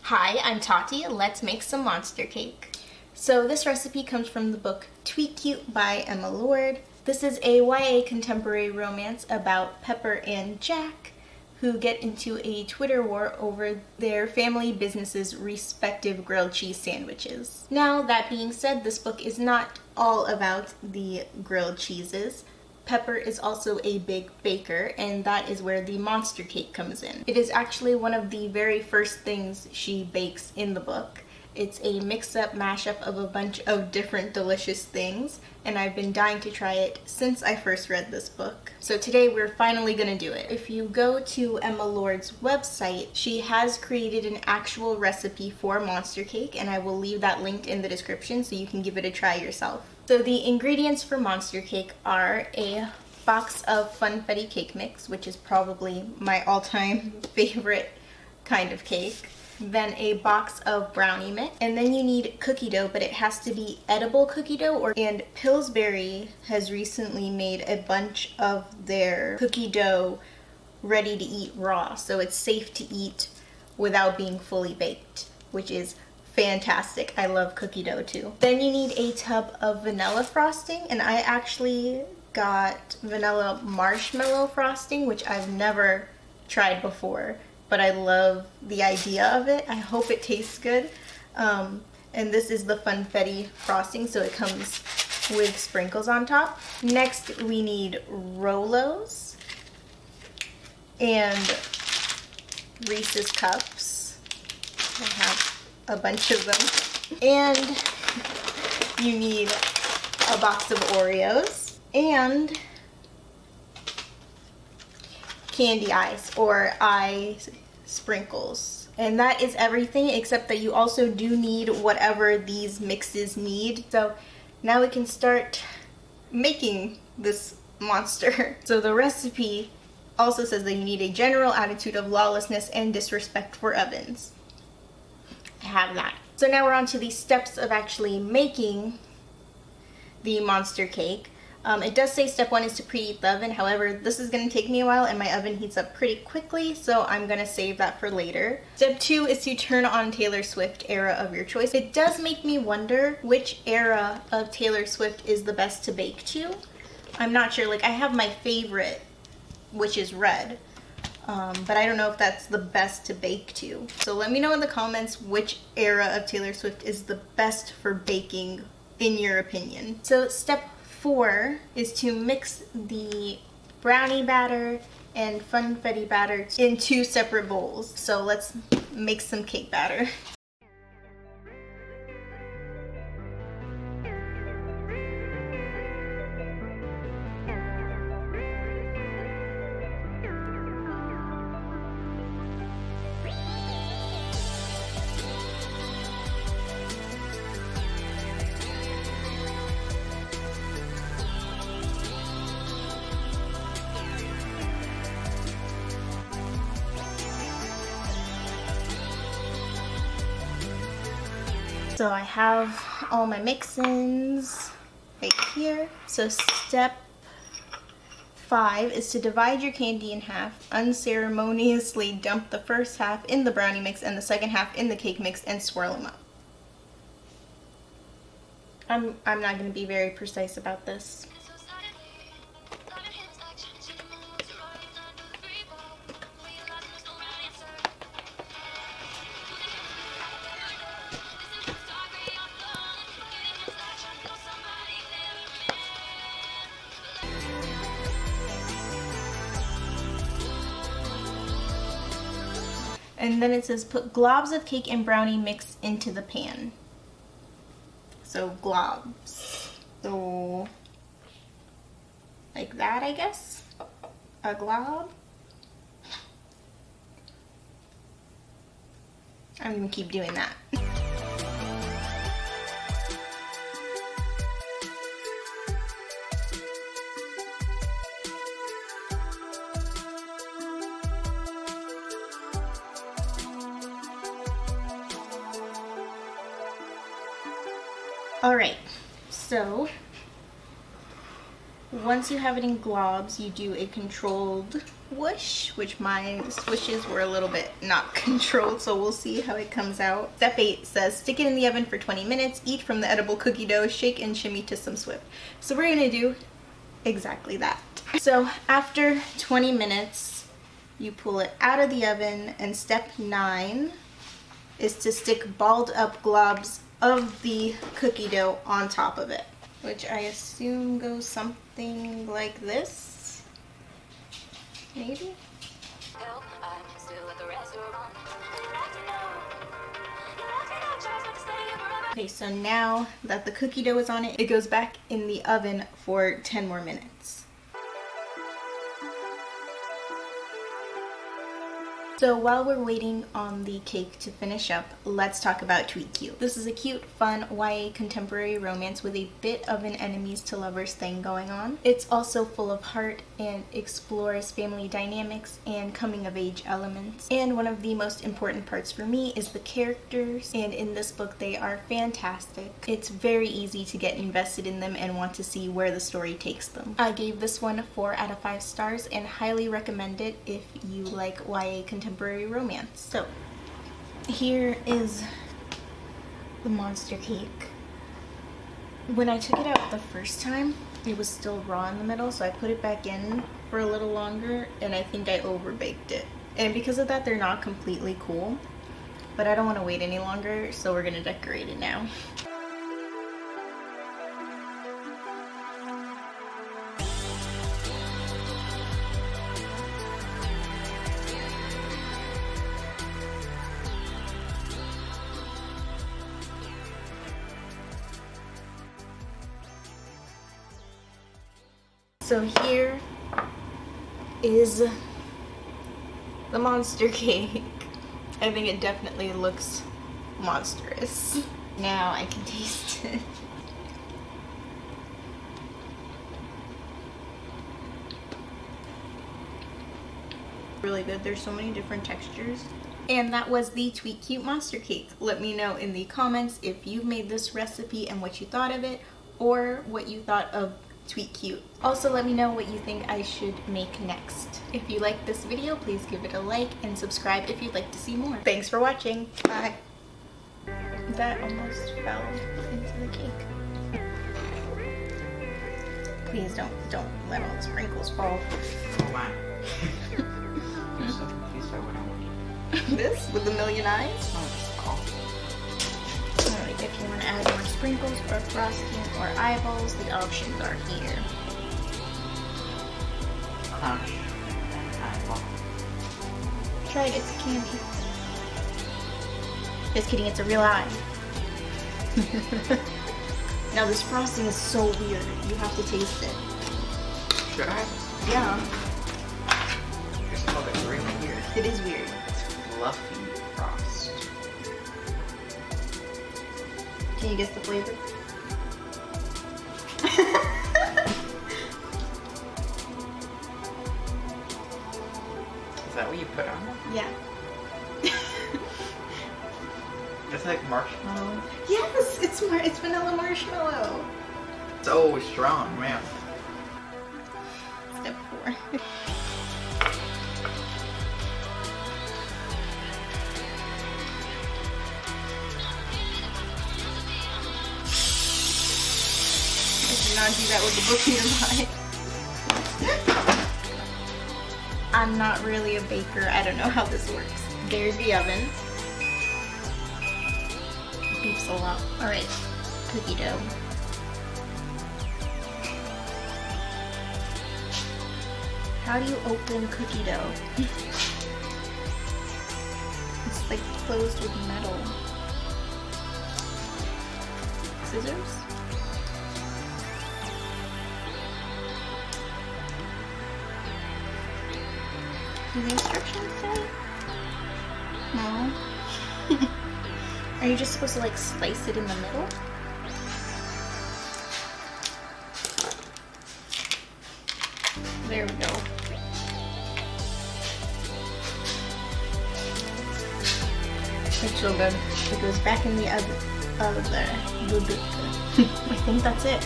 Hi, I'm Tati. Let's make some monster cake. So this recipe comes from the book Tweet Cute by Emma Lord. This is a YA contemporary romance about Pepper and Jack, who get into a Twitter war over their family businesses' respective grilled cheese sandwiches. Now, that being said, this book is not all about the grilled cheeses. Pepper is also a big baker, and that is where the monster cake comes in. It is actually one of the very first things she bakes in the book. It's a mix-up mashup of a bunch of different delicious things, and I've been dying to try it since I first read this book. So today we're finally gonna do it. If you go to Emma Lord's website, she has created an actual recipe for monster cake, and I will leave that linked in the description so you can give it a try yourself. So the ingredients for monster cake are a box of funfetti cake mix, which is probably my all-time favorite kind of cake. Then a box of brownie mix, and then you need cookie dough, but it has to be edible cookie dough. And Pillsbury has recently made a bunch of their cookie dough ready to eat raw, so it's safe to eat without being fully baked, which is fantastic. I love cookie dough too. Then you need a tub of vanilla frosting, and I actually got vanilla marshmallow frosting, which I've never tried before, but I love the idea of it. I hope it tastes good. And this is the funfetti frosting, so it comes with sprinkles on top. Next, we need Rolos and Reese's Cups. I have a bunch of them. And you need a box of Oreos and candy ice or ice sprinkles. And that is everything, except that you also do need whatever these mixes need. So now we can start making this monster. So the recipe also says that you need a general attitude of lawlessness and disrespect for ovens. I have that. So now we're on to the steps of actually making the monster cake. It does say step 1 is to preheat the oven. However, this is going to take me a while and my oven heats up pretty quickly, so I'm going to save that for later. Step 2 is to turn on Taylor Swift era of your choice. It does make me wonder which era of Taylor Swift is the best to bake to. I'm not sure. Like, I have my favorite, which is Red, but I don't know if that's the best to bake to. So let me know in the comments which era of Taylor Swift is the best for baking in your opinion. So step 4 is to mix the brownie batter and funfetti batter in 2 separate bowls. So let's make some cake batter. So I have all my mix-ins right here. So step 5 is to divide your candy in half, unceremoniously dump the first half in the brownie mix and the second half in the cake mix and swirl them up. I'm not going to be very precise about this. And then it says put globs of cake and brownie mix into the pan. So globs. So like that, I guess. A glob. I'm gonna keep doing that. Alright, so once you have it in globs, you do a controlled whoosh, which my swishes were a little bit not controlled, so we'll see how it comes out. Step 8 says stick it in the oven for 20 minutes, eat from the edible cookie dough, shake and shimmy to some Swift. So we're gonna do exactly that. So after 20 minutes, you pull it out of the oven, and step 9 is to stick balled up globs of the cookie dough on top of it, which I assume goes something like this, maybe? Okay, so now that the cookie dough is on it, it goes back in the oven for 10 more minutes. So while we're waiting on the cake to finish up, let's talk about Tweet Cute. This is a cute, fun YA contemporary romance with a bit of an enemies to lovers thing going on. It's also full of heart and explores family dynamics and coming of age elements. And one of the most important parts for me is the characters, and in this book they are fantastic. It's very easy to get invested in them and want to see where the story takes them. I gave this one 4 out of 5 stars and highly recommend it if you like YA contemporary romance. So here is the monster cake. When I took it out the first time, it was still raw in the middle, so I put it back in for a little longer, and I think I overbaked it. And because of that, they're not completely cool, but I don't want to wait any longer, so we're gonna decorate it now. So here is the monster cake. I think it definitely looks monstrous. Now I can taste it. Really good. There's so many different textures. And that was the Tweet Cute monster cake. Let me know in the comments if you've made this recipe and what you thought of it, or what you thought of Tweet Cute. Also, let me know what you think I should make next. If you liked this video, please give it a like and subscribe if you'd like to see more. Thanks for watching. Bye. That almost fell into the cake. Please don't let all the sprinkles fall. Oh my. I'm so confused by what I want. This with the million eyes? Oh, it's called. Alright, if you want to add more sprinkles or frosting or eyeballs, the options are here. Crunch. Eyeball. Try it, it's candy. Just kidding, it's a real eye. Now this frosting is so weird. You have to taste it. Should I? Yeah. It's called it really weird. It is weird. It's fluffy frost. Can you guess the flavor? Is that what you put on it? Yeah. It's like marshmallow. Yes, it's vanilla marshmallow. So strong, man. Step 4. I did not do that with the book nearby. I'm not really a baker. I don't know how this works. There's the oven. Beeps a lot. Alright, cookie dough. How do you open cookie dough? It's like closed with metal. Scissors? Do the instructions say? No. Are you just supposed to like slice it in the middle? There we go. It's so good. It goes back in the oven. I think that's it.